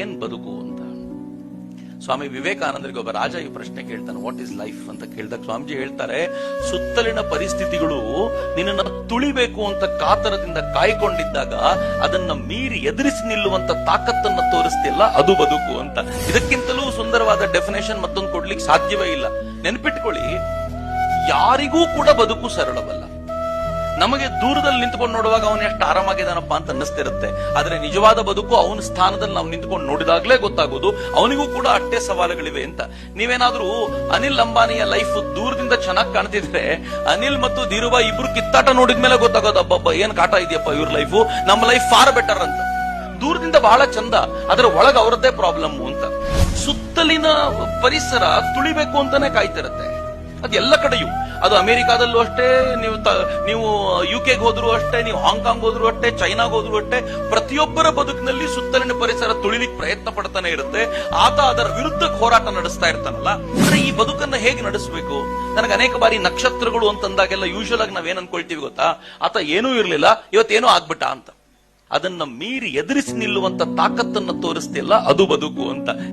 ಏನ್ ಬದುಕು ಅಂತ ಸ್ವಾಮಿ ವಿವೇಕಾನಂದರಿಗೆ ಒಬ್ಬ ರಾಜ ಈ ಪ್ರಶ್ನೆ ಕೇಳ್ತಾನೆ, ವಾಟ್ ಇಸ್ ಲೈಫ್ ಅಂತ ಕೇಳಿದಾಗ ಸ್ವಾಮೀಜಿ ಹೇಳ್ತಾರೆ, ಸುತ್ತಲಿನ ಪರಿಸ್ಥಿತಿಗಳು ನಿನ್ನನ್ನು ತುಳಿಬೇಕು ಅಂತ ಕಾತರದಿಂದ ಕಾಯ್ಕೊಂಡಿದ್ದಾಗ ಅದನ್ನ ಮೀರಿ ಎದುರಿಸಿ ನಿಲ್ಲುವಂತ ತಾಕತ್ತನ್ನ ತೋರಿಸ್ತಿಲ್ಲ, ಅದು ಬದುಕು ಅಂತ. ಇದಕ್ಕಿಂತಲೂ ಸುಂದರವಾದ ಡೆಫಿನೇಷನ್ ಮತ್ತೊಂದು ಕೊಡ್ಲಿಕ್ಕೆ ಸಾಧ್ಯವೇ ಇಲ್ಲ. ನೆನಪಿಟ್ಕೊಳ್ಳಿ, ಯಾರಿಗೂ ಕೂಡ ಬದುಕು ಸರಳವಲ್ಲ. ನಮಗೆ ದೂರದಲ್ಲಿ ನಿಂತ್ಕೊಂಡು ನೋಡುವಾಗ ಅವನು ಎಷ್ಟು ಆರಾಮಾಗಿದ್ದಾನಪ್ಪ ಅಂತ ಅನ್ನಿಸ್ತಿರುತ್ತೆ. ಆದ್ರೆ ನಿಜವಾದ ಬದುಕು ಅವನ ಸ್ಥಾನದಲ್ಲಿ ನಾವು ನಿಂತ್ಕೊಂಡು ನೋಡಿದಾಗ್ಲೇ ಗೊತ್ತಾಗೋದು ಅವನಿಗೂ ಕೂಡ ಅಷ್ಟೇ ಸವಾಲುಗಳಿವೆ ಅಂತ. ನೀವೇನಾದ್ರೂ ಅನಿಲ್ ಅಂಬಾನಿಯ ಲೈಫ್ ದೂರದಿಂದ ಚೆನ್ನಾಗಿ ಕಾಣ್ತಿದ್ರೆ ಅನಿಲ್ ಮತ್ತು ಧೀರುಭಾಯಿ ಇಬ್ರು ಕಿತ್ತಾಟ ನೋಡಿದ್ಮೇಲೆ ಗೊತ್ತಾಗೋದು, ಅಬ್ಬಬ್ಬ ಏನ್ ಕಾಟ ಇದೆಯಪ್ಪ ಇವ್ರ ಲೈಫು, ನಮ್ಮ ಲೈಫ್ ಫಾರ್ ಬೆಟರ್ ಅಂತ. ದೂರದಿಂದ ಬಹಳ ಚಂದ, ಅದರ ಒಳಗ ಅವರದ್ದೇ ಪ್ರಾಬ್ಲಮ್ ಅಂತ. ಸುತ್ತಲಿನ ಪರಿಸರ ತುಳಿಬೇಕು ಅಂತಾನೆ ಕಾಯ್ತಿರತ್ತೆ. ಅದೆಲ್ಲ ಕಡೆಯೂ, ಅದು ಅಮೆರಿಕಾದಲ್ಲೂ ಅಷ್ಟೇ, ನೀವು ಯುಕೆಗೆ ಹೋದ್ರು ಅಷ್ಟೇ, ನೀವು ಹಾಂಗ್ಕಾಂಗ್ ಹೋದ್ರು ಅಷ್ಟೇ, ಚೈನಾಗ್ ಹೋದ್ರು ಅಷ್ಟೇ, ಪ್ರತಿಯೊಬ್ಬರ ಬದುಕಿನಲ್ಲಿ ಸುತ್ತಲಿನ ಪರಿಸರ ತುಳಿಲಿಕ್ಕೆ ಪ್ರಯತ್ನ ಪಡ್ತಾನೆ ಇರುತ್ತೆ. ಆತ ಅದರ ವಿರುದ್ಧ ಹೋರಾಟ ನಡೆಸ್ತಾ ಇರ್ತಾನಲ್ಲ. ಅಂದ್ರೆ ಈ ಬದುಕನ್ನ ಹೇಗೆ ನಡೆಸಬೇಕು? ನನಗೆ ಅನೇಕ ಬಾರಿ ನಕ್ಷತ್ರಗಳು ಅಂತಂದಾಗೆಲ್ಲ ಯೂಶುವಲ್ ಆಗಿ ನಾವೇನ್ ಅನ್ಕೊಳ್ತೀವಿ ಗೊತ್ತಾ, ಆತ ಏನೂ ಇರ್ಲಿಲ್ಲ, ಇವತ್ತೇನೋ ಆಗ್ಬಿಟ್ಟ ಅಂತ. ಅದನ್ನ ಮೀರಿ ಎದುರಿಸಿ ನಿಲ್ಲುವಂತ ತಾಕತ್ತನ್ನ ತೋರಿಸ್ತಿಲ್ಲ, ಅದು ಬದುಕು ಅಂತ.